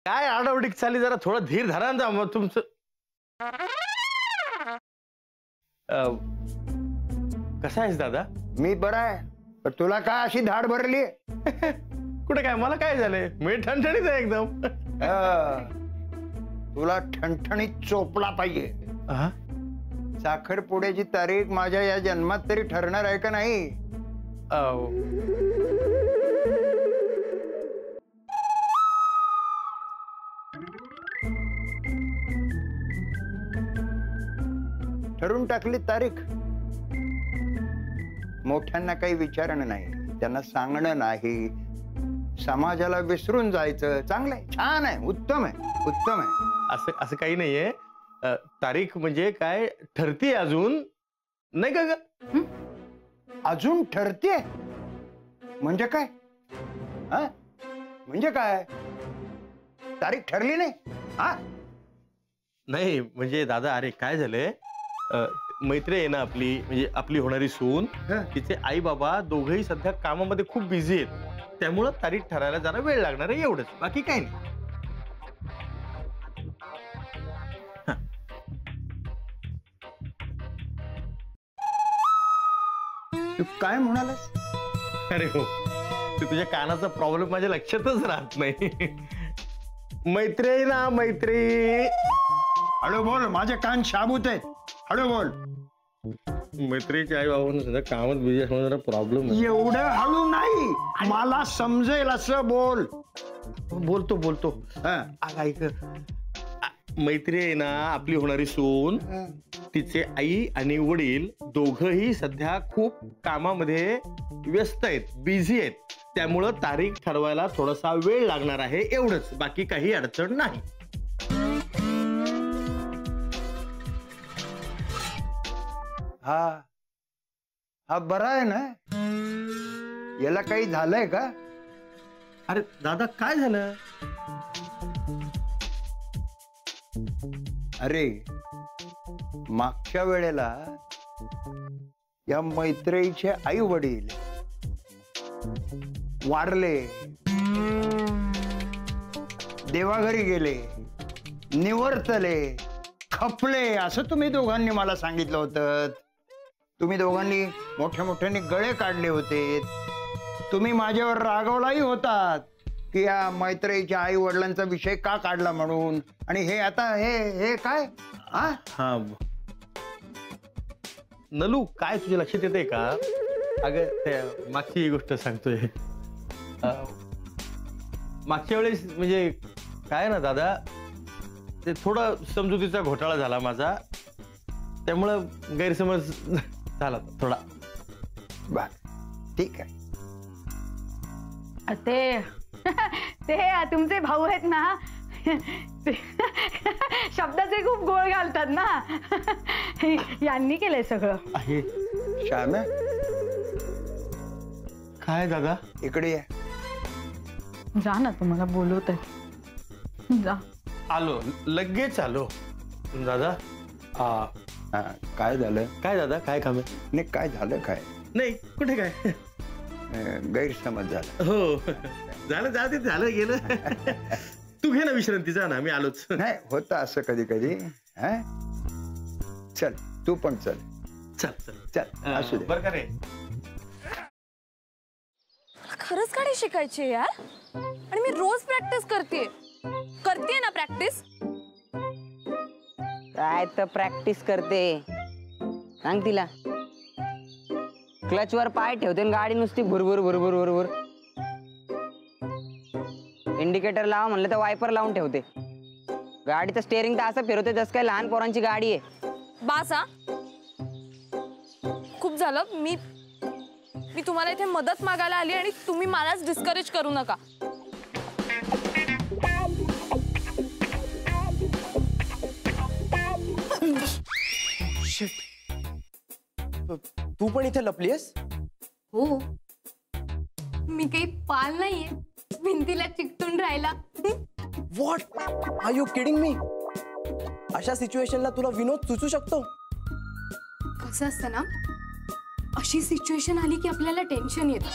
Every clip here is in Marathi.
काय आडावडीक चालली, जरा थोडं धीर धरा ना मग तुमचं. कसा आहेस दादा? मी बरा आहे, पण तुला काय अशी धाड भरली? कुठे काय, मला काय झालंय? मी ठणठणीत आहे एकदम. तुला ठणठणीत चोपला पाहिजे. साखरपुड्याची तारीख माझ्या या जन्मात तरी ठरणार आहे का नाही? ठरवून टाकली तारीख. मोठ्यांना काही विचारणं नाही, त्यांना सांगणं नाही, समाजाला विसरून जायचं. चांगलंय, छान आहे, उत्तम आहे, उत्तम आहे. असं असं काही नाहीये. तारीख म्हणजे काय ठरते अजून नाही का ग? अजून ठरते म्हणजे काय? म्हणजे काय? तारीख ठरली नाही? नाही म्हणजे दादा, अरे काय झालंय, मैत्री आहे ना आपली, म्हणजे आपली होणारी सून, तिचे आई बाबा दोघंही सध्या कामामध्ये खूप बिझी आहेत, त्यामुळं तारीख ठरायला जरा वेळ लागणार आहे, एवढंच, बाकी काय नाही. तू काय म्हणालास? अरे हो, तू तुझ्या कानाचा प्रॉब्लेम माझ्या लक्षातच राहत नाही. मैत्री ना मैत्री. हळू बोल, माझे कान शाबूत आहेत, हळू बोल. मैत्रीच्या आई बाबांना सुद्धा कामात बिझी असण्याचा जरा प्रॉब्लेम. एवढं हळू नाही, मला समजेल असं बोल. बोलतो बोलतो. ऐक, मैत्री आहे ना आपली होणारी सून, तिचे आई आणि वडील दोघंही सध्या खूप कामामध्ये व्यस्त आहेत, बिझी आहेत, त्यामुळं तारीख ठरवायला थोडासा वेळ लागणार आहे, एवढंच, बाकी काही अडचण नाही. हा बरा आहे ना? याला काही झालंय का? अरे दादा काय झालं? अरे मागच्या वेळेला या मैत्रीचे आई वडील वारले, देवाघरी गेले, निवर्तले, खपले, असं तुम्ही दोघांनी मला सांगितलं होतं. तुम्ही दोघांनी मोठ्या मोठ्याने गळे काढले होते. तुम्ही माझ्यावर रागवलाही होतात की या मैत्रीच्या आई वडिलांचा विषय का काढला म्हणून. आणि हे आता हे काय? हा नलू, काय तुझ्या लक्षात येते का? अगं त्या मागची गोष्ट सांगतोय. मागच्या वेळेस म्हणजे काय ना दादा, ते थोडा समजुतीचा घोटाळा झाला माझा, त्यामुळं गैरसमज झाला थोडा. बर, ठीक आहे. ते तुमचे भाऊ आहेत ना, शब्दाचे खूप गोळ घालतात ना, यांनी केलंय सगळं. आहे श्याम्या, काय दादा? इकडे ये. जा ना, तुम्हाला बोलवत आहे, जा. आलो, लगेच आलो. दादा काय झालं? काय दादा, काय काम आहे? नाही, काय झालं? काय नाही, कुठे काय गैरसमज झाला. हो झालं, जाऊ दे, झालं गेलं. तू घे ना विश्रांती, जा ना, मी आलोच. नाही होतं असं कधी कधी. चल तू पण चल. चल चल चल, असू दे. बरं का रे? खरंच गाडी शिकायची यार, आणि मी रोज प्रॅक्टिस करते ना. प्रॅक्टिस काय तर प्रॅक्टिस करते, सांग तिला. क्लच वर पाय ठेवते आणि गाडी नुसती भुरभुर भुरभुर भुरभुर. इंडिकेटर लावा म्हणलं तर वायपर लावून ठेवते. गाडीचं स्टेअरिंग तर असं फिरवते जसं काय लहान पोरांची गाडी आहे. बासा, खूप झालं. मी तुम्हाला इथे मदत मागायला आली आणि तुम्ही मलाच डिस्करेज करू नका. तू पण इथे लपलीयस? हो, मी काही पाल नाहीये भिंतीला चिकटून राहिला. What are you kidding me? अशा सिच्युएशनला तुला विनोद सुचू शकतो? कसं असतं ना, अशी सिच्युएशन आली की आपल्याला टेन्शन येतं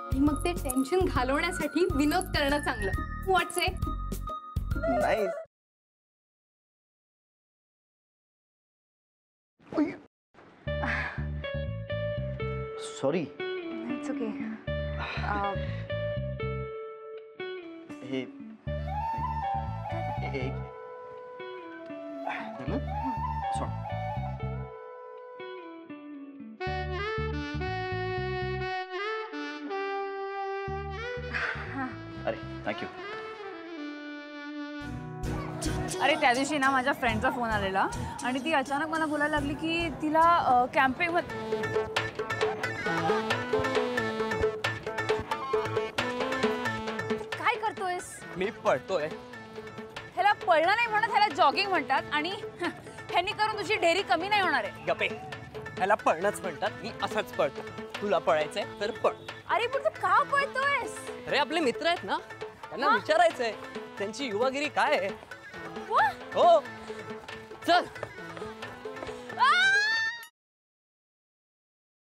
आणि मग ते टेन्शन घालवण्यासाठी विनोद करणं चांगलं. What say? Nice. Sorry. It's okay. हे एक सॉरी. अरे थँक्यू. अरे त्या दिवशी ना माझ्या फ्रेंडचा फोन आलेला आणि ती अचानक मला बोलायला लागली की तिला कॅम्पिंग काय करतोयस? मी पळतोय. ह्याला पळणं नाही म्हणत, ह्याला जॉगिंग म्हणतात आणि ह्यांनी करून तुझी ढेरी कमी नाही होणार आहे. गपे. ह्याला पळणंच म्हणतात. मी असंच पळतो. तुला पळायचंय तर पळ. अरे पण तू का पळतोयस? अरे आपले मित्र आहेत ना, त्यांना विचारायचंय त्यांची युवागिरी काय आहे. वा! हो चल. आ!